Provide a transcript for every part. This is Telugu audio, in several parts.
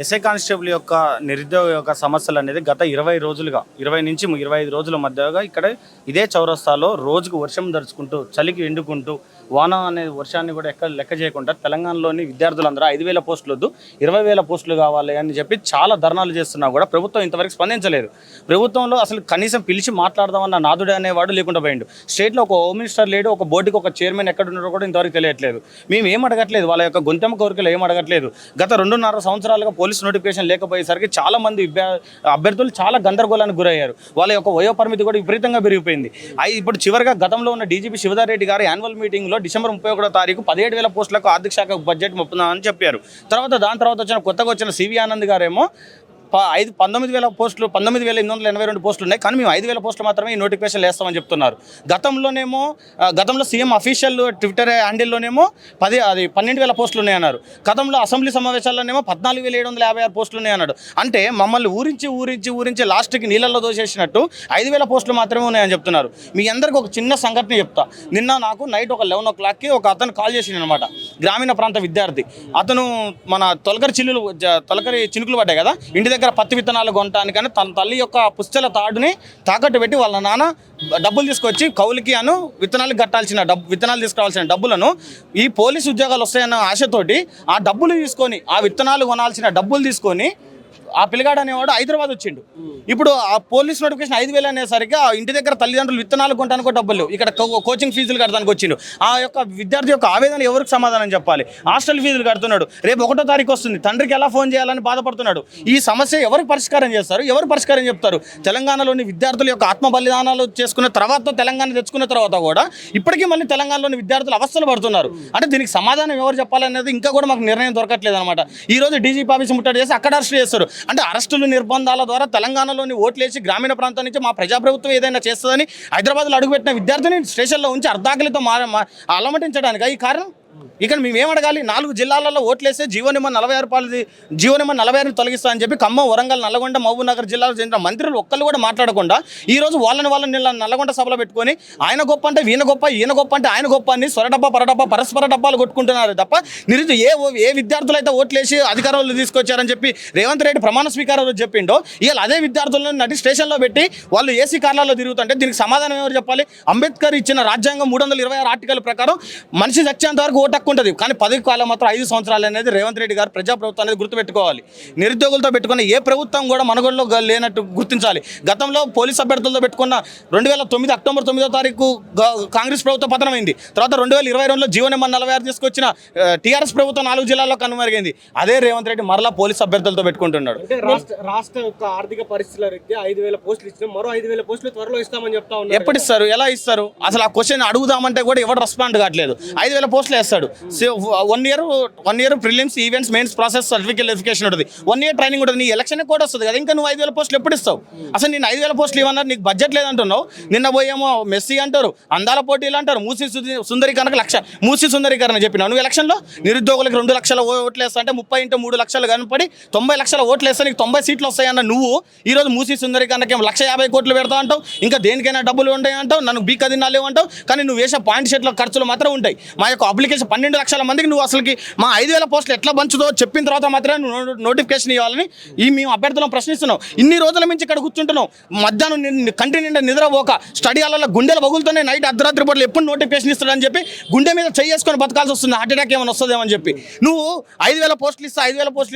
ఎస్ఐ కానిస్టేబుల్ యొక్క నిరుద్యోగ యొక్క సమస్యలు అనేది గత 20 రోజులుగా 20 నుంచి 25 రోజుల మధ్యగా ఇక్కడ ఇదే చౌరస్తాలో రోజుకు వర్షం దరుచుకుంటూ చలికి ఎండుకుంటూ వాన అనే వర్షాన్ని కూడా లెక్క చేయకుండా తెలంగాణలోని విద్యార్థులందరూ 5,000 పోస్టులు వద్దు 20,000 పోస్టులు కావాలి అని చెప్పి చాలా ధర్నాలు చేస్తున్నా కూడా ప్రభుత్వం ఇంతవరకు స్పందించలేదు. ప్రభుత్వంలో అసలు కనీసం పిలిచి మాట్లాడదామన్న నాదుడే అనేవాడు లేకుండా పోయిండు. స్టేట్లో ఒక హోమ్ మినిస్టర్ లేడు, ఒక బోర్డుకి ఒక చైర్మన్ ఎక్కడ ఉన్నారో కూడా ఇంతవరకు తెలియట్లేదు. మేము ఏం అడగట్లేదు, వాళ్ళ యొక్క గొంతెమ్మ కోరికలు ఏం అడగట్లేదు. గత 2.5 సంవత్సరాలుగా పోలీస్ నోటిఫికేషన్ లేకపోయేసరికి చాలా మంది అభ్యర్థులు చాలా గందరగోళానికి గురయ్యారు. వాళ్ళ యొక్క వయో పరిమితి కూడా విపరీతంగా పెరిగిపోయింది. ఇప్పుడు చివరిగా గతంలో ఉన్న డీజీపీ శివధర్ రెడ్డి గారు యాన్యువల్ మీటింగ్లో డిసెంబర్ 31వ తారీఖు 17,000 పోస్టులకు ఆర్థిక శాఖ బడ్జెట్ ఒప్పుకుందామని చెప్పారు. దాని తర్వాత కొత్తగా వచ్చిన సివి ఆనంద్ గారేమో 19,000 పోస్టులు 19,882 పోస్టులు ఉన్నాయి, కానీ మేము 5,000 పోస్టులు మాత్రమే ఈ నోటిఫికేషన్ వేస్తామని చెప్తున్నారు. గతంలో సీఎం అఫీషియల్ ట్విట్టర్ హ్యాండిల్లోనేమో 12,000 పోస్టులు ఉన్నాయన్నారు. గతంలో అసెంబ్లీ సమావేశాల్లోనేమో 14,756 పోస్టులు ఉన్నాయన్నాడు. అంటే మమ్మల్ని ఊరించి లాస్ట్కి నీళ్ళల్లో దోసేసినట్టు 5,000 పోస్టులు మాత్రమే ఉన్నాయని చెప్తున్నారు. మీ అందరికీ ఒక చిన్న సంఘటన చెప్తా. నిన్న నాకు నైట్ ఒక 11 o'clockకి ఒక అతను కాల్ చేసిండు అనమాట. గ్రామీణ ప్రాంత విద్యార్థి అతను. మన తొలకరి చినుకులు పడ్డాయి కదా, ఇంటి దగ్గర పత్తి విత్తనాలు కొనటానికని తన తల్లి యొక్క పుస్తల తాడుని తాకట్టు పెట్టి వాళ్ళ నాన్న డబ్బులు తీసుకొచ్చి కౌలుకి విత్తనాలు తీసుకురావాల్సిన డబ్బులను ఈ పోలీసు ఉద్యోగాలు వస్తాయన్న ఆశతోటి ఆ డబ్బులు తీసుకొని ఆ విత్తనాలు కొనాల్సిన డబ్బులు తీసుకొని ఆ పిల్లగాడు అనేవాడు హైదరాబాద్ వచ్చిండు. ఇప్పుడు ఆ పోలీస్ నోటిఫికేషన్ 5,000 అనేసరికి ఆ ఇంటి దగ్గర తల్లిదండ్రులు విత్తనాలు కొనడానికి డబ్బులు లేవు, ఇక్కడ కోచింగ్ ఫీజులు కడతానికి వచ్చిండు. ఆ యొక్క విద్యార్థి యొక్క ఆవేదన ఎవరికి సమాధానం చెప్పాలి? హాస్టల్ ఫీజులు కడుతున్నాడు, రేపు 1వ తారీఖు వస్తుంది, తండ్రికి ఎలా ఫోన్ చేయాలని బాధపడుతున్నాడు. ఈ సమస్య ఎవరికి పరిష్కారం చేస్తారు? ఎవరు పరిష్కారం చెప్తారు? తెలంగాణలోని విద్యార్థుల యొక్క ఆత్మ బలిదానాలు చేసుకున్న తర్వాత, తెలంగాణ తెచ్చుకున్న తర్వాత కూడా ఇప్పటికీ మళ్ళీ తెలంగాణలోని విద్యార్థులు అవస్థలు పడుతున్నారు. అంటే దీనికి సమాధానం ఎవరు చెప్పాలనేది ఇంకా కూడా మాకు నిర్ణయం దొరకట్లేదు అనమాట. ఈ రోజు డీజీపీ ఆఫీస్ ముట్టడి చేసి అక్కడ అరెస్ట్ చేస్తారు. అంటే అరెస్టులు నిర్బంధాల ద్వారా తెలంగాణలోని ఓట్లేసి గ్రామీణ ప్రాంతం నుంచి మా ప్రజాప్రభుత్వం ఏదైనా చేస్తుందని హైదరాబాద్లో అడుగుపెట్టిన విద్యార్థిని స్టేషన్లో ఉంచి అర్ధాకలితో అలమటించడానికి ఈ కారణం. ఇక్కడ మేమేం అడగాలి? 4 జిల్లాలలో ఓట్లేస్తే జీవోనిమ్మని 46 తొలగిస్తా అని చెప్పి ఖమ్మం, వరంగల్, నల్లగొండ, మహబూబ్ నగర్ జిల్లాలో చెందిన మంత్రులు ఒక్కళ్ళు కూడా మాట్లాడకుండా ఈరోజు వాళ్ళని నల్లగొండ సభలో పెట్టుకొని ఆయన గొప్ప అంటే ఈయన గొప్ప, ఈయన గొప్ప అంటే ఆయన గొప్ప అని పరస్పర డబ్బాలు కొట్టుకుంటున్నారు తప్ప ఏ విద్యార్థులు అయితే ఓట్లేసి అధికారంలో తీసుకొచ్చారని చెప్పి రేవంత్ రెడ్డి ప్రమాణ స్వీకారంలో చెప్పిండో ఇవాళ అదే విద్యార్థులను నటి స్టేషన్లో పెట్టి వాళ్ళు ఏసీ కార్లలో తిరుగుతుంటే దీనికి సమాధానం ఎవరు చెప్పాలి? అంబేద్కర్ ఇచ్చిన రాజ్యాంగం 326 ఆర్టికల్ ప్రకారం మనిషి చచ్చేంత వరకు ఓటు హక్కు ఉంటుంది, కానీ పదవి కాలం మాత్రం 5 సంవత్సరాలు అనేది రేవంత్ రెడ్డి గారు ప్రజాప్రభుత్వం అనేది గుర్తుపెట్టుకోవాలి. నిరుద్యోగులతో పెట్టుకున్న ఏ ప్రభుత్వం కూడా మనగడలో లేనట్టు గుర్తించాలి. గతంలో పోలీస్ అభ్యర్థులతో పెట్టుకున్న 2009 అక్టోబర్ 9వ తారీఖు కాంగ్రెస్ ప్రభుత్వం పతనమైంది. తర్వాత 2022లో జీవోనిమ్మని 46 తీసుకొచ్చిన టీఆర్ఎస్ ప్రభుత్వం 4 జిల్లాల్లో కనుమరిగింది. అదే రేవంత్ రెడ్డి మరలా పోలీస్ అభ్యర్థులతో పెట్టుకుంటున్నాడు. రాష్ట్ర యొక్క ఆర్థిక పరిస్థితుల రీత్యా 5,000 పోస్టులు ఇచ్చిన మరో 5,000 పోస్టులు త్వరలో ఇస్తామని చెప్తా ఉన్నారు. ఎప్పుడు ఇస్తారు? ఎలా ఇస్తారు? అసలు ఆ క్వశ్చన్ అడుగుదామంటే కూడా ఎవరు రెస్పాండ్ కావట్లేదు. 5,000 పోస్టులు వేస్తాడు. 1 year prelims, events, mains process, certificate verification ఉంటుంది. 1 year ట్రైనింగ్ ఉంటుంది. నీ ఎలక్షన్ కూడా వస్తుంది కదా, ఇంకా నువ్వు 5,000 పోస్టులు ఎప్పుడు ఇస్తావు? అసలు నేను 5,000 పోస్టులు ఇవ్వన్నారు, నీకు బడ్జెట్ లేదంటున్నావు. నిన్న పోయేమో మెస్సీ అంటారు, అందాల పోటీలు అంటారు, మూసీ సుందరీకరణకు 1,00,000 మూసీ సుందరీకరణ చెప్పినావు. నువ్వు ఎలక్షన్లో నిరుద్యోగులకు 2 లక్షల ఓట్లు వేస్తా అంటే 30 × 3 లక్షలు కనపడి 90 లక్షల ఓట్లు వేస్తే నీకు 90 సీట్లు వస్తాయన్న నువ్వు ఈరోజు మూసీ సుందరీకరణకి 1,50,000 కోట్లు పెడతా అంటావు, ఇంకా దేనికైనా డబ్బులు ఉంటాయి అంటావు, నన్ను బీక దినాలేవు అంటావు, కానీ నువ్వు వేసే పాయింట్ షెట్ల ఖర్చులు మాత్రం ఉంటాయి. మా యొక్క అప్లికేషన్ 12 లక్షల మందికి నువ్వు అసలుకి మా 5,000 పోస్టులు ఎట్లా పంచుతో చెప్పిన తర్వాత మాత్రమే నువ్వు నోటిఫికేషన్ ఇవ్వాలని మేము అభ్యర్థులను ప్రశ్నిస్తున్నావు. ఇన్ని రోజుల నుంచి ఇక్కడ కూర్చుంటున్నావు, మధ్యాహ్నం కంటి నిండా నిద్రపోక స్టడీ హాల్లో గుండెల బగులుతోనే నైట్ అర్ధరాత్రి పూటలు ఎప్పుడు నోటిఫికేషన్ ఇస్తాడని చెప్పి గుండె మీద చేసుకొని బతకాల్సి వస్తుంది. హార్ట్ అటాక్ ఏమైనా వస్తుందేమని చెప్పి నువ్వు 5,000 పోస్టులు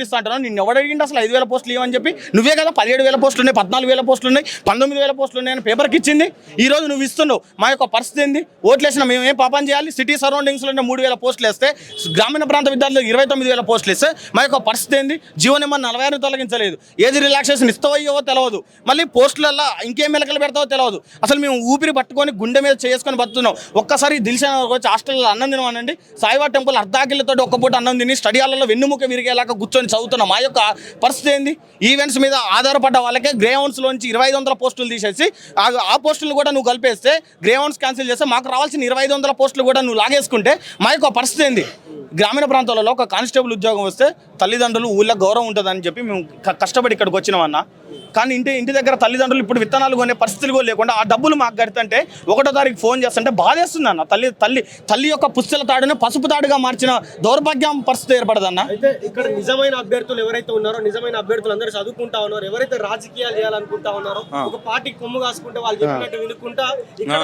ఇస్తా అంటున్నావు. నిన్ను ఎవడు అడిగిండు అసలు 5,000 పోస్టులు ఇవ్వని చెప్పి? నువ్వే కదా 17,000 పోస్టులు ఉన్నాయి, 14,000 పోస్టులు ఉన్నాయి, 19,000 పోస్టులు ఉన్నాయని పేపర్కి ఇచ్చింది. ఈ రోజు నువ్వు ఇస్తున్నావు. మా యొక్క పరిస్థితి ఏంది? ఓట్లేసిన మేము ఏం పాపం చేయాలి? సిటీ సరౌండింగ్స్లో 3,000 పోస్టులు వేస్తే, గ్రామీణ ప్రాంత విద్యార్థులకు 29,000 పోస్టులు ఇస్తే మా యొక్క పరిస్థితి ఏంది? జీవోనిమ్మని 46 తొలగించలేదు, ఏజ్ రిలాక్సేషన్ ఇస్తావో తెలియదు, మళ్ళీ పోస్టులలో ఇంకేం మెలకలు పెడతావో తెలియదు. అసలు మేము ఊపిరి పట్టుకొని గుండె మీద చేసుకొని బతున్నాం. ఒక్కసారి దిల్షా వచ్చి హాస్టల్లో అన్నం తినమనండి, సాయిబాబా టెంపుల్ అర్ధాకిళ్ళతో ఒక్క పూట అన్నం తిని స్టడీ హాల్లో వెన్నుముక విరిగేలాగా కూర్చొని చదువుతున్నాం. మా యొక్క పరిస్థితి ఏంది? ఈవెంట్స్ మీద ఆధారపడ్డ వాళ్ళకే గ్రే హౌన్స్లోంచి 2,500 పోస్టులు తీసేసి ఆ పోస్టులు కూడా నువ్వు కలిపేస్తే, గ్రే హౌన్స్ క్యాన్సిల్ చేస్తే మాకు రావాల్సిన 2,500 పోస్టులు కూడా నువ్వు లాగేసుకుంటే మా యొక్క పరిస్థితి ఏంది? గ్రామీణ ప్రాంతాలలో ఒక కానిస్టేబుల్ ఉద్యోగం వస్తే తల్లిదండ్రులు ఊళ్ళో గౌరవం ఉంటుందని చెప్పి మేము కష్టపడి ఇక్కడికి వచ్చినామన్నా. కానీ ఇంటి దగ్గర తల్లిదండ్రులు ఇప్పుడు విత్తనాలు కొనే పరిస్థితులు కూడా లేకుండా ఆ డబ్బులు మాకు కడుతుంటే 1వ తారీఖు ఫోన్ చేస్తుంటే బాధేస్తుంది అన్న. తల్లి యొక్క పుస్తల తాడుని పసుపు తాడుగా మార్చిన దౌర్భాగ్యం పరిస్థితి ఏర్పడదన్న. అయితే ఇక్కడ నిజమైన అభ్యర్థులు ఎవరైతే ఉన్నారో, నిజమైన అభ్యర్థులు అందరూ చదువుకుంటా ఉన్నారు, ఎవరైతే రాజకీయాలు చేయాలనుకుంటా ఉన్నారో, ఒక పార్టీ కొమ్ము కాసుకుంటే వాళ్ళు చెప్పినట్టు వినుకుంటా ఇక్కడ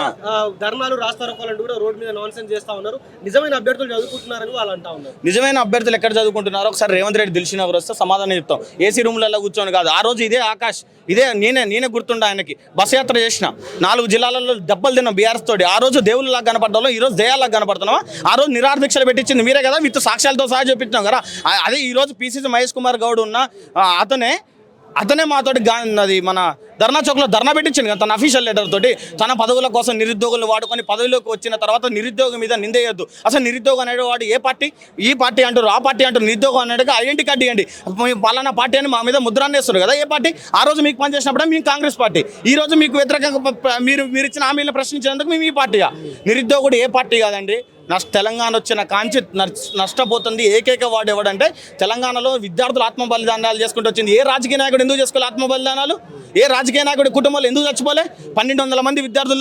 ధర్నాలు రాస్తారోకోవాలంటూ కూడా రోడ్ మీద నాన్సెన్స్ చేస్తా ఉన్నారు. నిజమైన అభ్యర్థులు చదువుకుంటున్నారని వాళ్ళు అంటా ఉన్నారు. నిజమైన అభ్యర్థులు ఎక్కడ చదువుకుంటున్నారో ఒకసారి రేవంత్ రెడ్డి దిల్షుఖ్నగర్ వస్తే సమాధానం చెప్తాం. ఏసీ రూమ్లలో కూర్చొని కాదు. ఆ రోజు ఇదే ఆకాష్, ఇదే నేనే గుర్తుండే ఆయనకి బస్ యాత్ర చేసిన 4 జిల్లాలలో దెబ్బలు తిన్నాం బీఆర్ఎస్ తోటి. ఆ రోజు దేవుళ్ళలాగా కనపడ్డాం, ఈ రోజు దయాలాగా కనపడుతున్నావా? ఆ రోజు నిరాదీక్షలు పెట్టించింది మీరే కదా, విత్ సాక్ష్యాలతో సహా చూపించినాం కదా. అదే ఈ రోజు పిసిసి మహేష్ కుమార్ గౌడ్ ఉన్న అతనే మాతోటి అది మన ధర్నా చౌక్లో ధర్నా పెట్టించింది కదా తన అఫీషియల్ లెటర్ తోటి. తన పదవుల కోసం నిరుద్యోగులు వాడుకొని పదవిలోకి వచ్చిన తర్వాత నిరుద్యోగం మీద నిందేయొద్దు. అసలు నిరుద్యోగం అనేవాడు ఏ పార్టీ? ఈ పార్టీ అంటారు, ఆ పార్టీ అంటారు. నిరుద్యోగం అనేది ఐడెంటిటీ కార్డు ఇవ్వండి, పలానా పార్టీ అని మా మీద ముద్రాన్ని వేస్తారు కదా. ఏ పార్టీ? ఆ రోజు మీకు పనిచేసినప్పుడే మేము కాంగ్రెస్ పార్టీ, ఈ రోజు మీకు వ్యతిరేకంగా మీరు ఇచ్చిన హామీలను ప్రశ్నించినందుకు మేము ఈ పార్టీగా. నిరుద్యోగుడు ఏ పార్టీ కాదండి. తెలంగాణ వచ్చిన కాంచి నష్టపోతుంది ఏకైక వాడు ఎవడంటే తెలంగాణలో విద్యార్థులు ఆత్మ బలిదానాలు చేసుకుంటూ వచ్చింది. ఏ రాజకీయ నాయకుడు ఎందుకు చేసుకోవాలి ఆత్మ బలిదానాలు? ఏ రాజకీయ నాయకుడి కుటుంబాలు ఎందుకు చచ్చిపోలే? 1200 మంది విద్యార్థులు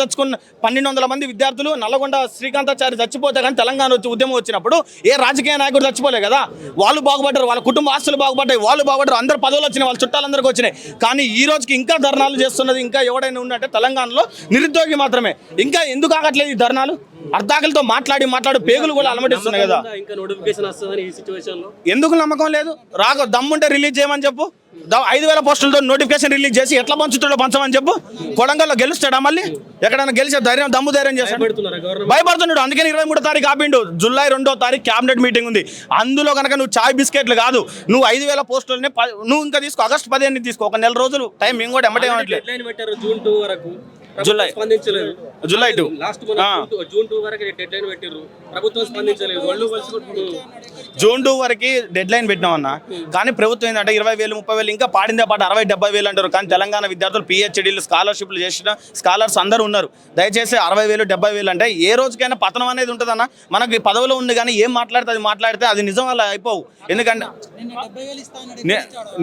1200 మంది విద్యార్థులు నల్లగొండ శ్రీకాంతాచారి చచ్చిపోతే కానీ తెలంగాణ వచ్చి ఉద్యమం వచ్చినప్పుడు ఏ రాజకీయ నాయకుడు చచ్చిపోలే కదా. వాళ్ళు బాగుపడ్డారు, వాళ్ళ కుటుంబ ఆస్తులు బాగుపడ్డాయి, వాళ్ళు బాగుపడ్డారు, అందరు పదవులు వచ్చినాయి, వాళ్ళ చుట్టాలందరికీ వచ్చినాయి. కానీ ఈ రోజుకి ఇంకా ధర్నాలు చేస్తున్నది ఇంకా ఎవడైనా ఉన్నట్టే తెలంగాణలో నిరుద్యోగి మాత్రమే. ఇంకా ఎందుకు ఆగట్లేదు ఈ ధర్నాలు? అర్ధాకలతో మాట్లాడి పేగులు కూడా అలమటిస్తున్నాయి కదా. ఇంకా నోటిఫికేషన్ వస్తుందని ఈ సిచువేషన్ లో ఎందుకు నమ్మకం లేదు? దమ్ముంటే రిలీజ్ చేయమని చెప్పు. 5000 పోస్టులతో నోటిఫికేషన్ రిలీజ్ చేసి ఎట్లా పంచుతాడో పంచమని చెప్పు. కొడంగల్లో గెలుస్తాడా? మళ్ళీ ఎక్కడైనా గెలిచే దమ్ము ధైర్యం చేస్తాడు? భయపడుతున్నాడు. అందుకని 23వ తారీఖు ఆపిండు. జూలై 2వ తారీఖు క్యాబినెట్ మీటింగ్ ఉంది. అందులో కనుక నువ్వు చాయ్ బిస్కెట్లు కాదు, నువ్వు 5000 పోస్టులని నువ్వు ఇంకా తీసుకో. ఆగస్టు 15 తీసుకో. ఒక నెల రోజులు టైం మేము కూడా ఎమ్మటే పెట్టారు. జూన్ 2 వరకు జూలై 2 లాస్ట్ జూన్ 2 వరకు డెడ్ లైన్ పెట్టారు, ప్రభుత్వం స్పందించలేదు. జూన్ 2 వరకు డెడ్ లైన్ పెట్టినాం అన్న. కానీ ప్రభుత్వం ఏంటంటే 20,000 30,000 ఇంకా పాడిందే పాట 60-70,000 అంటారు. కానీ తెలంగాణ విద్యార్థులు పిహెచ్డీలు స్కాలర్షిప్లు చేసిన స్కాలర్స్ అందరూ ఉన్నారు. దయచేసి 60,000-70,000 అంటే ఏ రోజుకైనా పతనం అనేది ఉంటుందన్న. మనకి పదవిలో ఉంది కానీ ఏం మాట్లాడితే అది నిజం అలా అయిపోవు. ఎందుకంటే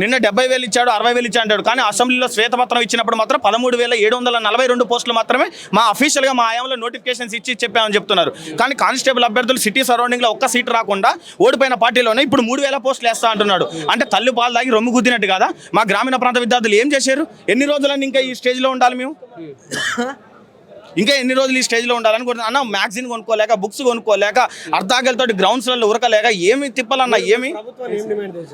నిన్న 70,000 ఇచ్చాడు, 60,000 ఇచ్చాడు అంటాడు. కానీ అసెంబ్లీలో శ్వేతపత్రం ఇచ్చినప్పుడు మాత్రం 13,742 పోస్టులు మాత్రమే మా అఫీషియల్గా మా ఆయంలో నోటిఫికేషన్స్ ఇచ్చి చెప్పామని చెప్తున్నారు. కానీ కానిస్టేబుల్ అభ్యర్థులు సిటీ సరౌండింగ్లో ఒక్క సీటు రాకుండా ఓడిపోయిన పార్టీలోనే ఇప్పుడు 3,000 పోస్టులు వేస్తా అంటున్నాడు. అంటే తల్లి పాలు దాగి రొమ్ము గుద్దినట్టు కదా. మా గ్రామీణ ప్రాంత విద్యార్థులు ఏం చేశారు? ఎన్ని రోజులని ఇంకా ఈ స్టేజ్లో ఉండాలి మేము? ఇంకా ఎన్ని రోజులు ఈ స్టేజ్లో ఉండాలని అన్న. మ్యాగజైన్ కొనుక్కోలేక, బుక్స్ కొనుక్కోలేక, అర్ధాకలతో గ్రౌండ్స్లలో ఉరకలేక ఏమి తిప్పాలన్నా ఏమి?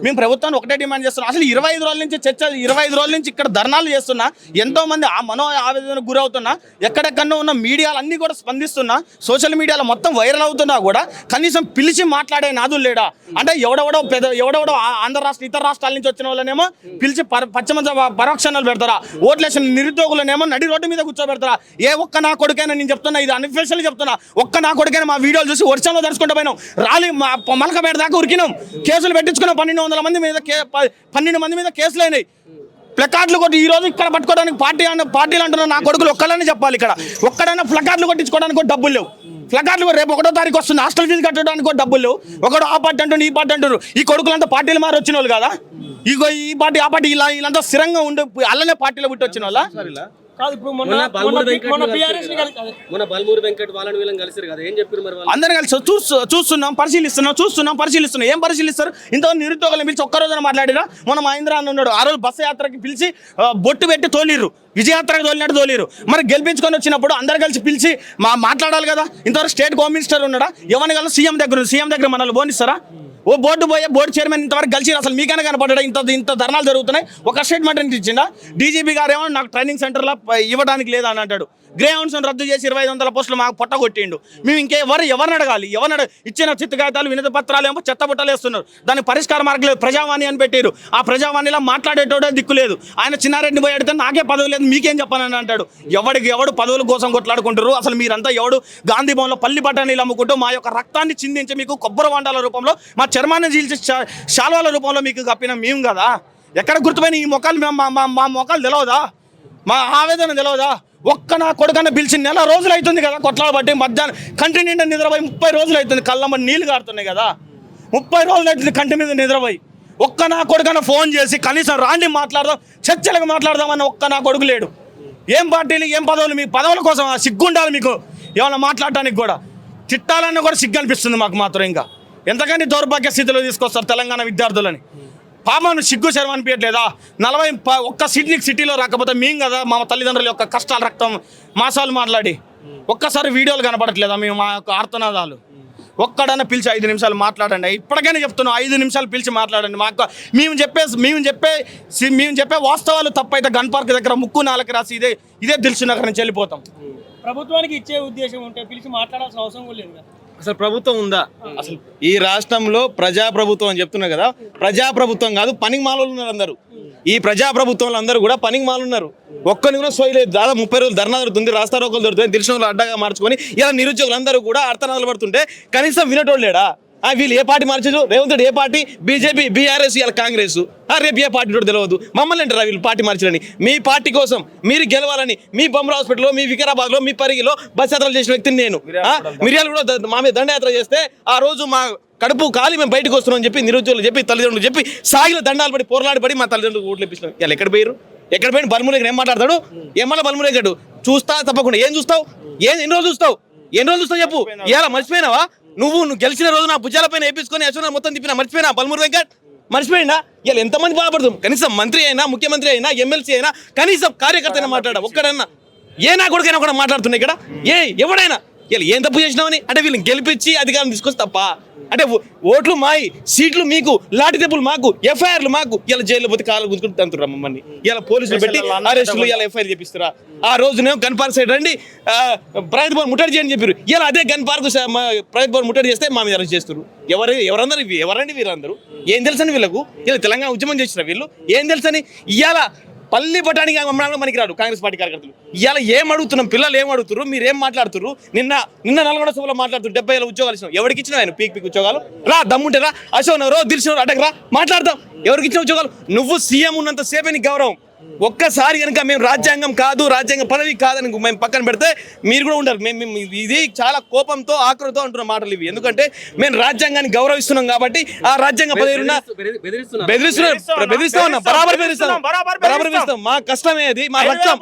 మేము ప్రభుత్వాన్ని ఒకటే డిమాండ్ చేస్తున్నాం. అసలు 25 రోజుల నుంచి 25 రోజుల నుంచి ఇక్కడ ధర్నాలు చేస్తున్నా, ఎంతో మంది ఆ మనో ఆవేదనకు గురవుతున్నా, ఎక్కడెక్కడో ఉన్న మీడియాలు అన్నీ కూడా స్పందిస్తున్నా, సోషల్ మీడియాలో మొత్తం వైరల్ అవుతున్నా కూడా కనీసం పిలిచి మాట్లాడే నాదులు లేడా? అంటే ఎవడెవడో ఆంధ్ర రాష్ట్ర ఇతర రాష్ట్రాల నుంచి వచ్చిన వాళ్ళనేమో పిలిచి పరోక్షణాలు పెడతారా? ఓట్లేసిన నిరుద్యోగులనేమో నడి రోడ్డు మీద కూర్చోబెడతారా? ఏ ఒక్క నా కొడుకైనా, నేను చెప్తున్నా, ఇది అన్అఫీషియల్ చెప్తున్నా, ఒక్క నా కొడుకైనా మా వీడియోలు చూసి వర్షంలో దర్శకుంటూ పోయినాం, రాలి మలకపేట దాకా ఉరికినాం, కేసులు పెట్టించుకున్నాం. 1200 మంది మీద 12 మంది మీద కేసులు అయినాయి. ప్లకార్డులు కొట్టి ఈ రోజు ఇక్కడ పట్టుకోవడానికి పార్టీలు అంటున్నారు. నా కొడుకులు ఒక్కళ్ళని చెప్పాలి. ఇక్కడ ఒక్కడైనా ప్లకార్డులు కొట్టించుకోవడానికి కూడా డబ్బులు లేవు. ప్లకార్డులు రేపు 1వ తారీఖు వస్తుంది, హాస్టల్ ఫీజు కట్టడానికి కూడా డబ్బులు లేవు. ఒకడు ఆ పార్టీ అంటారు, ఈ పార్టీ అంటారు. ఈ కొడుకులంతా పార్టీలు మారి వచ్చిన వాళ్ళు కదా. ఈ పార్టీ ఆ పార్టీ వీళ్ళంతా స్థిరంగా ఉండి అలానే పార్టీలో పుట్టి వచ్చిన వాళ్ళ కాదు. ఇప్పుడు మొన్న బల్మూరి వెంకట్ వాళ్ళని వీళ్ళని కలిసారు కదా, ఏం చెప్పారు మరి? అందరూ కలిసి చూస్తున్నాం, పరిశీలిస్తున్నాం. ఏం పరిశీలిస్తారు? ఇంతవరకు నిరుద్యోగులను పిలిచి ఒక్కరోజున మాట్లాడిరా? మన మహేంద్ర అన్న ఉన్నాడు, ఆ రోజు బస్సు యాత్రకి పిలిచి బొట్టు పెట్టి తోలిర్రు, విజయయాత్రకు తోలినట్టు తోలిరు. మరి గెలిపించుకొని వచ్చినప్పుడు అందరు కలిసి పిలిచి మాట్లాడాలి కదా. ఇంతవరకు స్టేట్ హోమ్ మినిస్టర్ ఉన్నాడా? ఎవరిని కలిసి సీఎం దగ్గర మనల్ని బోనిస్తారా? బోర్డు చైర్మన్ ఇంతవరకు కలిసి అసలు మీకైనా కనపడ్డా? ఇంత ధర్నాలు జరుగుతున్నాయి, ఒక స్టేట్మెంట్ ఇచ్చిందా? డీజీపీ గారు ఏమో నాకు ట్రైనింగ్ సెంటర్లో ఇవ్వడానికి లేదా అని అంటాడు. గ్రే హౌన్స్ని రద్దు చేసి 2,500 పోస్టులు మాకు పొట్టగొట్టిండు. మేము ఎవరిని అడగాలి? ఇచ్చిన చిత్తు కాగితాలు, వినతి పత్రాలు ఏమో చెత్త బుట్టలు వేస్తున్నారు. దానికి పరిష్కార మార్గం లేదు. ప్రజావాణి అని పెట్టారు. ఆ ప్రజావాణిలో మాట్లాడేటోడే దిక్కు లేదు. ఆయన చిన్నారెడ్డిని పోయి అడిగితే నాకే పదవి లేదు, మీకేం చెప్పానని అంటాడు. ఎవడు పదవుల కోసం కొట్లాడుకుంటారు? అసలు మీరంతా ఎవడు గాంధీ భవన్లో పల్లి బఠానీలు అమ్ముకుంటూ మా యొక్క రక్తాన్ని చిందించి మీకు కొబ్బరి వండాల రూపంలో, మా చర్మాన్ని చీల్చి శాల్వాల రూపంలో మీకు కప్పిన మేము కదా. ఎక్కడ గుర్తుపోయిన ఈ మొక్కలు? మా మొక్కలు తెలియదా? మా ఆవేదన తెలియదా? ఒక్క నా కొడుకన్నా పిలిచి నెల రోజులు అవుతుంది కదా కొట్లాడ బట్టి. మధ్యాహ్నం కంటి నిండా నిద్రపోయి 30 రోజులు అవుతుంది. కళ్ళమ్మ నీళ్ళు కారుతున్నాయి కదా. 30 రోజులు అవుతుంది కంటి మీద నిద్రపోయి. ఒక్క నా కొడుకన్నా ఫోన్ చేసి కనీసం రాండి మాట్లాడదాం, చర్చలకు మాట్లాడదామని ఒక్క నా కొడుకు లేడు. ఏం పార్టీలు, ఏం పదవులు? మీ పదవుల కోసం సిగ్గుండాలి మీకు ఏమైనా మాట్లాడటానికి కూడా. తిట్టాలన్నా కూడా సిగ్గు అనిపిస్తుంది మాకు మాత్రం. ఇంకా ఎంతకంటే దౌర్భాగ్య స్థితిలో తీసుకొస్తారు తెలంగాణ విద్యార్థులని. పాపను సిగ్గు శరం అనిపించట్లేదా? 41 సిటీలో రాకపోతే మేము కదా మా తల్లిదండ్రుల యొక్క కష్టాలు రక్తం మాసాలు మాట్లాడి ఒక్కసారి వీడియోలు కనపడట్లేదా మేము మా యొక్క ఆర్తనాదాలు? ఒక్కడన్నా పిలిచి 5 నిమిషాలు మాట్లాడండి. ఇప్పటికైనా చెప్తున్నాం, 5 నిమిషాలు పిలిచి మాట్లాడండి. మాకు మేము చెప్పే వాస్తవాలు తప్పైతే గన్ పార్క్ దగ్గర ముక్కు నాలుగు రాసి ఇదే దిల్సుఖ్నగర్ నుంచి వెళ్ళిపోతాం. ప్రభుత్వానికి ఇచ్చే ఉద్దేశం ఉంటే పిలిచి మాట్లాడాల్సిన అవసరం కూడా లేదు. అసలు ప్రభుత్వం ఉందా? అసలు ఈ రాష్ట్రంలో ప్రజాప్రభుత్వం అని చెప్తున్నా కదా, ప్రజాప్రభుత్వం కాదు, పనికి మాలోళ్ళు ఉన్నారు అందరూ. ఈ ప్రజాప్రభుత్వంలో అందరూ కూడా పనికి మాలు ఉన్నారు. ఒక్కరిని కూడా సోయలేదు. దాదాపు 30 రోజులు ధర్నా దొరుకుతుంది, రాస్తా రోకలు దొరుకుతుంది, తెలిసిన అడ్డగా మార్చుకొని ఇలా నిరుద్యోగులందరూ కూడా అర్థనాలు పడుతుంటే కనీసం వినటోళ్ళు లేడా? వీళ్ళు ఏ పార్టీ మార్చారు? రేవంత్ రెడ్డి ఏ పార్టీ? బీజేపీ, బీఆర్ఎస్, ఇలా కాంగ్రెస్. రేపు ఏ పార్టీ కూడా తెలియదు. మమ్మల్ని అంటారా వీళ్ళు పార్టీ మార్చారని? మీ పార్టీ కోసం మీరు గెలవాలని మీ బొమ్మరా హాస్పిటల్లో, మీ వికారాబాద్లో, మీ పరిగిలో బస్ యాత్రలు చేసిన వ్యక్తిని నేను. మిర్యాలు కూడా మా మీద దండయాత్ర చేస్తే ఆ రోజు మా కడుపు కాలి మేము బయటకు వస్తున్నాం అని చెప్పి నిరుద్యోగులు చెప్పి తల్లిదండ్రులు చెప్పి సాగిల దండాలు పడి పోరాడబడి మా తల్లిదండ్రులు ఓట్లు ఇప్పిస్తున్నాం. ఇలా ఎక్కడ పోయారు? ఎక్కడ పోయిన బల్మురేగడు ఏం మాట్లాడతాడు? ఏమన్నా బల్మురేగడు చూస్తా తప్పకుండా. ఏం చూస్తావు? ఎన్ని రోజులు చూస్తావు? చెప్పు. ఇలా మర్చిపోయినావా? నువ్వు గెలిచిన రోజు నా భుజాల పైన వేపించుకొని యశ్వంత్ మొత్తం తిప్పినా మర్చిపోయినా? బల్మూరు వెంకట్ మర్చిపోయినా? ఇలా ఎంతమంది బాధపడుతాం? కనీసం మంత్రి అయినా, ముఖ్యమంత్రి అయినా, ఎమ్మెల్సీ అయినా, కనీసం కార్యకర్త అయినా మాట్లాడా? ఒక్కడన్నా ఏ నా కొడుకైనా కూడా మాట్లాడుతున్నా ఇక్కడ? ఎవడైనా ఇలా ఏం తప్పు చేసినావని అంటే వీళ్ళని గెలిపించి అధికారం తీసుకొచ్చి తప్ప అంటే ఓట్లు మాయి, సీట్లు మీకు, లాఠీ దెబ్బలు మాకు, ఎఫ్ఐఆర్లు మాకు. ఇలా జైల్లో పోతే కాళ్ళు గుంజుకుంటూ తంతురా మమ్మల్ని. ఇలా పోలీసులు పెట్టి అరెస్టులు, ఇలా ఎఫ్ఐఆర్ చేపిస్తారా? ఆ రోజునేమో గన్ పార్క్ సైడ్ రండి ప్రగతి భవన్ ముట్టడి చేయని చెప్పారు. ఇలా అదే గన్ పార్క్ ప్రగతి భవన్ ముట్టడి చేస్తే మా మీద అరెస్ట్ చేస్తారు. ఎవరందరూ ఎవరండి వీరందరూ? ఏం తెలుసని వీళ్ళకు? ఇలా తెలంగాణ ఉద్యమం చేసిన వీళ్ళు ఏం తెలుసని? ఇవాళ పల్లి పట్టానికి మనకి రాడు కాంగ్రెస్ పార్టీ కార్యకర్తలు. ఇవాళ ఏం అడుగుతున్నాం? పిల్లలు ఏం అడుగుతున్నారు? మీరు ఏం మాట్లాడుతున్నారు? నిన్న నల్గొండ సభలో మాట్లాడుతున్నారు 70,000 ఉద్యోగాలు ఇచ్చినాం. ఎవరికి ఇచ్చినా ఆయన పీక్ ఉద్యోగాలు? రా దమ్ముంటే రా, అశోక్ నగరో దిల్సుఖ్నగర్ అడ్డకు రా, మాట్లాడతాం. ఎవరికి ఇచ్చిన ఉద్యోగాలు? నువ్వు సీఎం ఉన్నంత సేపే నీకు గౌరవం. ఒక్కసారి కనుక మేము రాజ్యాంగం కాదు, రాజ్యాంగ పదవి కాదని మేము పక్కన పెడితే మీరు కూడా ఉండరు. మేము ఇది చాలా కోపంతో ఆక్రోధంతో అంటున్న మాటలు ఇవి. ఎందుకంటే మేము రాజ్యాంగాన్ని గౌరవిస్తున్నాం కాబట్టి ఆ రాజ్యాంగ పదవి బెదిరిస్తా ఉన్నాం. బరాబర్ బెదిరిస్తాం. మా కష్టమే అది, మా రక్తం.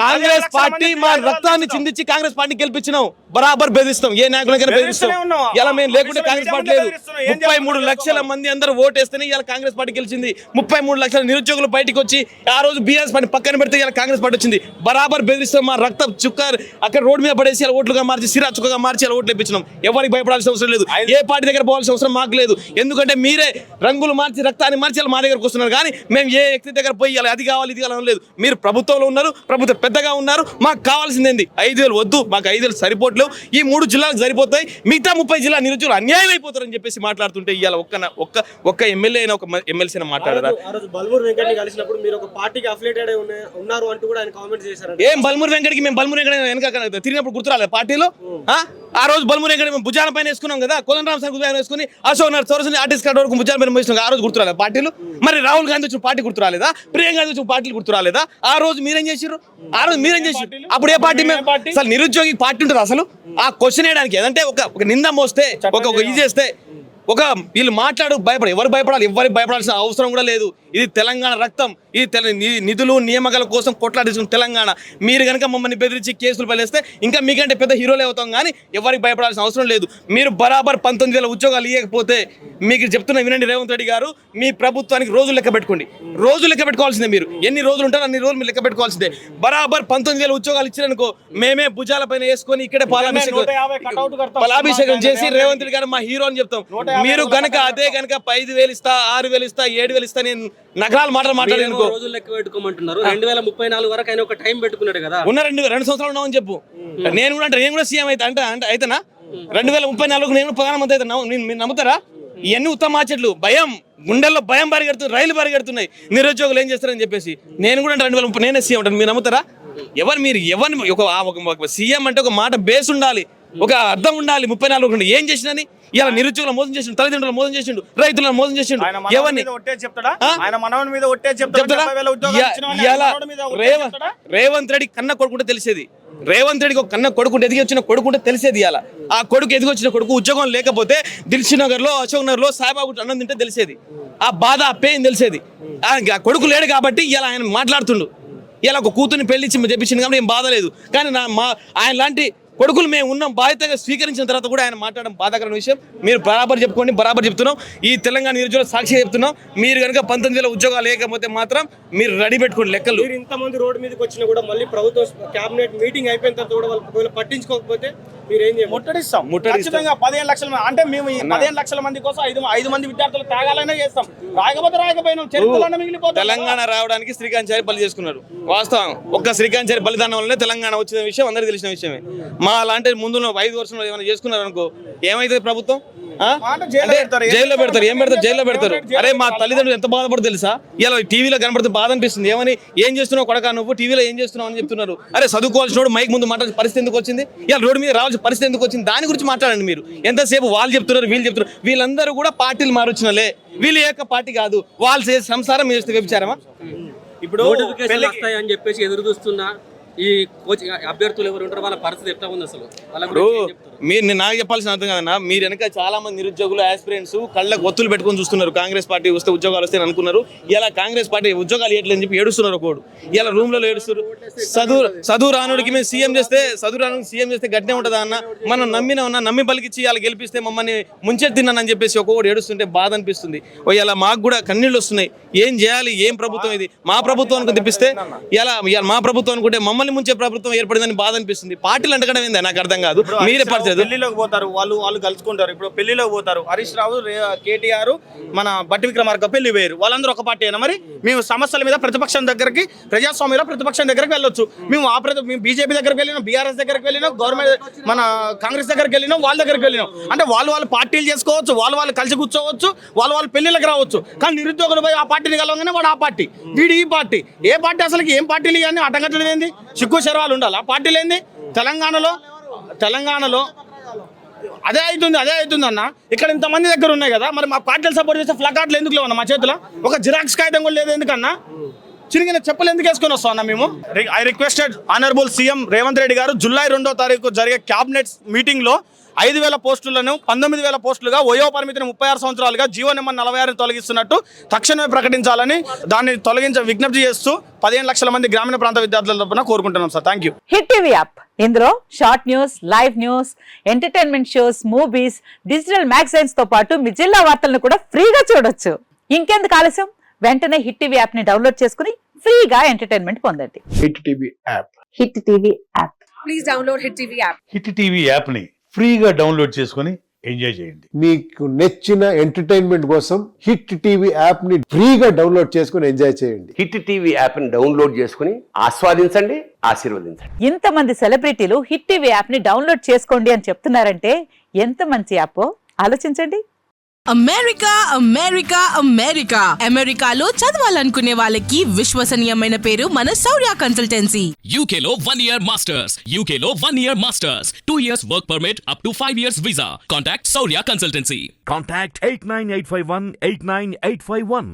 కాంగ్రెస్ పార్టీ మా రక్తాన్ని చిందించి కాంగ్రెస్ పార్టీ గెలిపించినాం. బరాబర్ బెదిరిస్తాం. ఏ నాయకులకైనా బెదిరిస్తాం. ఇలా మేము లేకుంటే కాంగ్రెస్ పార్టీ లేదు. 33 లక్షల మంది అందరూ ఓటేస్తేనే ఇలా కాంగ్రెస్ పార్టీ గెలిచింది. 33 లక్షల నిరుద్యోగులు బయటికి వచ్చి ఆ రోజు బీఆర్ఎస్ పార్టీ పక్కన పెడితే ఇలా కాంగ్రెస్ పార్టీ వచ్చింది. బరాబర్ బెదిరిస్తాం. మా రక్తం చుక్క అక్కడ రోడ్డు మీద పడేసి ఇలా ఓట్లుగా మార్చి, సిరా చుక్కగా మార్చి ఇలా ఓట్లు ఇప్పించినాం. ఎవరికి భయపడాల్సిన అవసరం లేదు. ఏ పార్టీ దగ్గర పోవాల్సిన అవసరం మాకు లేదు. ఎందుకంటే మీరే రంగులు మార్చి, రక్తాన్ని మార్చి మా దగ్గరకు వస్తున్నారు. కానీ మేము ఏ వ్యక్తి దగ్గర పోయి అది కావాలి ఇది కావాలి లేదు. మీరు ప్రభుత్వంలో ఉన్నారు, ప్రభుత్వం పెద్దగా ఉన్నారు. మాకు కావాల్సిందేంది? 5,000 వద్దు, మాకు 5,000 సరిపోవట్లేదు. ఈ 3 జిల్లాలకు సరిపోతాయి, మిగతా 30 జిల్లా నిరుద్యోగులు అన్యాయం అయిపోతారని చెప్పేసి మాట్లాడుతుంటే ఇవాళ ఒక్క ఎమ్మెల్యే అయినా, ఒక ఎమ్మెల్సీ అయినా మాట్లాడారా? బల్మూరు వెంకట్ని కలిసినప్పుడు మీరు ఒక పార్టీకి అఫిలియేటెడ్ ఉన్నారు అంటూ కూడా ఆయన కామెంట్ చేశారు. ఏం బల్మూరు వెంకట్కి మేము బల్మూరు వెంకట వెనక తిరిగినప్పుడు గుర్తురాలేదు పార్టీలో? ఆ రోజు బల్మూరు వెంకట మేము భుజాల పైన వేసుకున్నాం కదా, కోదండరామ్ సార్ భుజాల వేసుకుని అశోక్ నగర్ చౌరస్తా ఆర్టిస్ట్ కార్డు వరకు భుజాల పైన వేసుకున్నాం. ఆ రోజు గుర్తురాలేదు పార్టీలు? మరి రాహుల్ గాంధీ వచ్చిన పార్టీ గుర్తురాలేదా? ప్రియాంక గాంధీ వచ్చిన పార్టీలు గుర్తురాలేదా? ఆ రోజు మీరేం చేసారు? అప్పుడు ఏ పార్టీ? అసలు నిరుద్యోగి పార్టీ ఉంటుంది అసలు? ఆ క్వశ్చన్ వేయడానికి ఏదంటే ఒక నింద మోస్తే, ఒక ఇది చేస్తే, ఒక వీళ్ళు భయపడాలి. ఎవరు భయపడాలి? ఎవరికి భయపడాల్సిన అవసరం కూడా లేదు. ఇది తెలంగాణ రక్తం. ఇది నిధులు నియామకాల కోసం కొట్లాడించిన తెలంగాణ. మీరు కనుక మమ్మల్ని బెదిరించి కేసులు పడేస్తే ఇంకా మీకంటే పెద్ద హీరోలే అవుతాం. కానీ ఎవరికి భయపడాల్సిన అవసరం లేదు. మీరు బరాబర్ 19,000 ఉద్యోగాలు ఇవ్వకపోతే మీకు చెప్తున్నా వినండి రేవంత్ రెడ్డి గారు, మీ ప్రభుత్వానికి రోజులు లెక్క పెట్టుకోండి. రోజులు లెక్క పెట్టుకోవాల్సిందే. మీరు ఎన్ని రోజులు ఉంటారో అన్ని రోజులు మీరు లెక్క పెట్టుకోవాల్సిందే. బరాబర్ 19,000 ఉద్యోగాలు ఇచ్చిరనుకో మేమే భుజాల పైన వేసుకొని ఇక్కడే పాలాభిషేకం చేసి రేవంత్ రెడ్డి గారు మా హీరో అని చెప్తాం. మీరు గనక అదే గనక 5,000 ఇస్తా, 6,000 ఇస్తా, 7,000 ఇస్తా, నేను నగరాలు మాట్లాడాను. రోజులు లెక్క పెట్టుకోమంటున్నారు. 2034 వరకు ఆయన ఒక టైం పెట్టుకున్నాడు కదా. ఉన్న 2 సంవత్సరాలు ఉన్నామని చెప్పు. నేను కూడా సీఎం అయితేనా 2034 నేను ప్రధానమంత్రి అయితే మీరు నమ్ముతారా? ఇవన్నీ ఉత్తమ మాచెట్లు. భయం, గుండెల్లో భయం పరిగెడుతుంది, రైలు పరిగెడుతున్నాయి. నిరుద్యోగులు ఏం చేస్తారని చెప్పేసి నేను కూడా 2030 నేనే సీఎం అంటాను. మీరు నమ్ముతారా? ఎవరిని ఒక సీఎం అంటే ఒక మాట బేస్ ఉండాలి, ఒక అర్థం ఉండాలి. 34 ఏం చేసినని ఇలా నిరుద్యోగులు మోసం చేసిండు, తల్లిదండ్రులు మోసం చేసిండు, రైతులను మోసం చేసిండు. ఎవరిని రేవంత్ రెడ్డి కన్నా కొడుకుంటే తెలిసేది. రేవంత్ రెడ్డికి ఒక కన్న కొడుకు ఎదిగి వచ్చిన కొడుకుంటే తెలిసేది ఇవాళ. ఆ కొడుకు ఎదిగి వచ్చిన కొడుకు ఉద్యోగం లేకపోతే దిల్షుక్ నగర్లో, అశోక్ నగర్లో సాయిబాబు అన్నం తింటే తెలిసేది. ఆ బాధ ఆ పెయిన్ తెలిసేది. ఆ కొడుకు లేడు కాబట్టి ఇలా ఆయన మాట్లాడుతుండు. ఇలా ఒక కూతుర్ని పెళ్లిచ్చి చెప్పించింది కాబట్టి ఏం బాధ లేదు. కానీ ఆయన లాంటి కొడుకులు మేము ఉన్నాం బాధ్యతగా స్వీకరించిన తర్వాత కూడా ఆయన మాట్లాడడం బాధాకరమైన విషయం. మీరు బరాబర్ చెప్పుకోండి, బరాబర్ చెప్తున్నాం. ఈ తెలంగాణ నిరుద్యోగుల సాక్షిగా చెప్తున్నాం. మీరు కనుక 19,000 ఉద్యోగాలు లేకపోతే మాత్రం మీరు రెడీ పెట్టుకోండి లెక్కలు. మీరు ఇంతమంది రోడ్డు మీదకి వచ్చినా కూడా మళ్ళీ ప్రభుత్వం క్యాబినెట్ మీటింగ్ అయిపోయిన తర్వాత కూడా వాళ్ళు పట్టించుకోకపోతే మీరు ఏం చేయాలి? ముట్టడిస్తాం. ఖచ్చితంగా 15 లక్షల మంది అంటే మేము ఈ 15 లక్షల మంది కోసం 5 మంది విద్యార్థులు తాగాలనే చేస్తాం. రాకపోయినా చరిత్రలో మిగిలిపోతాం. తెలంగాణ రావడానికి శ్రీకాంత్ చారి బలి చేసుకున్నారు. వాస్తవం. ఒక్క శ్రీకాంత్ చారి బలిదానం వల్లనే తెలంగాణ వచ్చిన విషయం అందరికీ తెలిసిన విషయమే. మా అలాంటి ముందు 5 వర్షంలో ఏమైనా చేసుకున్నారు అనుకో ఏమైతుంది ప్రభుత్వం? జైల్లో పెడతారు. ఏం పెడతారు? జైల్లో పెడతారు. అరే మా తల్లిదండ్రులు ఎంత బాధపడదు తెలుసా? ఇలా టీవీలో కనబడితే బాధ అనిపిస్తుంది. ఏమని ఏం చేస్తున్నావు కొడక నువ్వు టీవీలో ఏం చేస్తున్నావు అని చెప్తున్నారు. అరే చదువుకోవాల్సిన మైక్ ముందు మాట్లాడే పరిస్థితి ఎందుకు వచ్చింది? ఇలా రోడ్డు మీద రావాల్సిన పరిస్థితి ఎందుకు వచ్చింది? దాని గురించి మాట్లాడండి మీరు. ఎంతసేపు వాళ్ళు చెప్తున్నారు వీళ్ళు చెప్తున్నారు. వీళ్ళందరూ కూడా పార్టీలు మారొచ్చినలే. వీళ్ళు ఏక పార్టీ కాదు. వాళ్ళు చేసే సంసారం చేస్తే వ్యభిచారమా? ఇప్పుడు నోటిఫికేషన్ వస్తాయని చెప్పేసి ఎదురు చూస్తున్నా ఈ కోచింగ్ అభ్యర్థులు ఎవరు ఉంటారో వాళ్ళ పరిస్థితి ఎట్లా ఉంది అసలు? మీరు నాకు చెప్పాల్సిన అర్థం కదన్నా. మీరు వెనక చాలా మంది నిరుద్యోగులు ఆస్పిరెంట్స్ కళ్ళకు ఒత్తులు పెట్టుకొని చూస్తున్నారు. కాంగ్రెస్ పార్టీ వస్తే ఉద్యోగాలు వస్తాయని అనుకున్నారు. ఇలా కాంగ్రెస్ పార్టీ ఉద్యోగాలు ఇవ్వట్లేదని చెప్పి ఏడుస్తున్నారు. ఒకడు ఇలా రూమ్లలో ఏడుస్తారు. చదువు రానుడికి మేము సీఎం చేస్తే గట్టినే ఉంటుందా అన్న? మనం నమ్మి పలికిచ్చి ఇలా గెలిపిస్తే మమ్మల్ని ముంచెత్తిన్నానని చెప్పేసి ఒక్కొక్కటి ఏడుస్తుంటే బాధ అనిపిస్తుంది. ఇలా మాకు కూడా కన్నీళ్ళు వస్తున్నాయి. ఏం చేయాలి? ఏం ప్రభుత్వం ఇది? మా ప్రభుత్వానికి తెప్పిస్తే ఇలా మా ప్రభుత్వం అనుకుంటే మమ్మల్ని ముంచే ప్రభుత్వం ఏర్పడిందని బాధ అనిపిస్తుంది. పార్టీలు అంటకడం ఏంది నాకు అర్థం కాదు. మీరే పెళ్లిలోకి పోతారు, వాళ్ళు కలుసుకుంటారు. ఇప్పుడు పెళ్లిలోకి పోతారు. హరీష్ రావు, కేటీఆర్, మన బట్టి విక్రమార్క పెళ్లి వేరు. వాళ్ళందరూ ఒక పార్టీ అయినా మరి మేము సమస్యల మీద ప్రతిపక్షం దగ్గరికి, ప్రజాస్వామ్యంలో ప్రతిపక్షం దగ్గరికి వెళ్ళొచ్చు. మేము మేము బీజేపీ దగ్గరికి వెళ్ళినాం, బీఆర్ఎస్ దగ్గరికి వెళ్ళినాం, గవర్నమెంట్ మన కాంగ్రెస్ దగ్గరికి వెళ్ళినాం, వాళ్ళ దగ్గరికి వెళ్ళినాం. అంటే వాళ్ళు పార్టీలు చేసుకోవచ్చు, వాళ్ళు కలిసి కూర్చోవచ్చు, వాళ్ళు పెళ్లిళ్ళకి రావచ్చు. కానీ నిరుద్యోగులు పోయి ఆ పార్టీని కలవగానే వాడు ఆ పార్టీ, వీడు ఈ పార్టీ. ఏ పార్టీ అసలు ఏం పార్టీలు కానీ అడ్డంగట్టడం ఏంది? సిగ్గు శర్వాలు ఉండాలి. ఆ పార్టీలు ఏంది? తెలంగాణలో అదే అవుతుంది అన్న. ఇక్కడ ఇంతమంది దగ్గర ఉన్నాయి కదా, మరి మా పార్టీలు సపోర్ట్ చేస్తే ఫ్లకార్డులు ఎందుకు లేవన్నా మా చేతిలో? ఒక జిరాక్స్ కాగితం కూడా లేదు ఎందుకన్నా? చిరిగిన చెప్పులు ఎందుకు వేసుకొని వస్తా అన్న మేము? I requested honourable CM Revanth Reddy గారు జూలై 2వ తారీఖు జరిగే క్యాబినెట్ మీటింగ్లో 5,000 పోస్టులను 19,000 పోస్టులుగా, వయో పరిమితిని 36 సంవత్సరాలుగా, జీవో నెంబర్ 46 తొలగిస్తున్నట్టు తక్షణమే ప్రకటించాలని దాన్ని విజ్ఞప్తి చేస్తూ 15 లక్షల మంది గ్రామీణ ప్రాంత విద్యార్థుల తరపున కోరుకుంటున్నాం sir. Thank you. Hit TV app, ఇందులో short news, live news, entertainment shows, movies, digital magazines తో పాటు మీ జిల్లా వార్తలను కూడా ఫ్రీగా చూడొచ్చు. ఇంకెందుకు ఆలస్యం? వెంటనే హిట్ టీవీ యాప్ ని డౌన్లోడ్ చేసుకుని ఫ్రీగా ఎంటర్టైన్మెంట్ పొందండి. Hit TV app. Hit TV app. Please download hit TV app. Hit TV app ని ఫ్రీగా డౌన్లోడ్ చేసుకొని ఎంజాయ్ చేయండి. మీకు నచ్చిన ఎంటర్టైన్మెంట్ కోసం హిట్ టీవీ యాప్ ని ఫ్రీగా డౌన్లోడ్ చేసుకొని ఎంజాయ్ చేయండి. హిట్ టీవీ యాప్ ని డౌన్లోడ్ చేసుకుని ఆస్వాదించండి, ఆశీర్వదించండి. ఇంతమంది సెలబ్రిటీలు హిట్ టీవీ యాప్ ని డౌన్లోడ్ చేసుకోండి అని చెప్తున్నారంటే ఎంత మంచి యాప్ ఆలోచించండి. అమెరికా అమెరికా అమెరికా అమెరికాలో చదవాలనుకునే వాళ్ళకి విశ్వసనీయమైన పేరు మన శౌర్య కన్సల్టెన్సీ. UK లో 1 year masters, UK లో 1 year masters, 2 years work permit up to 5 years visa. Contact Saurya Consultancy. Contact 89851 89851.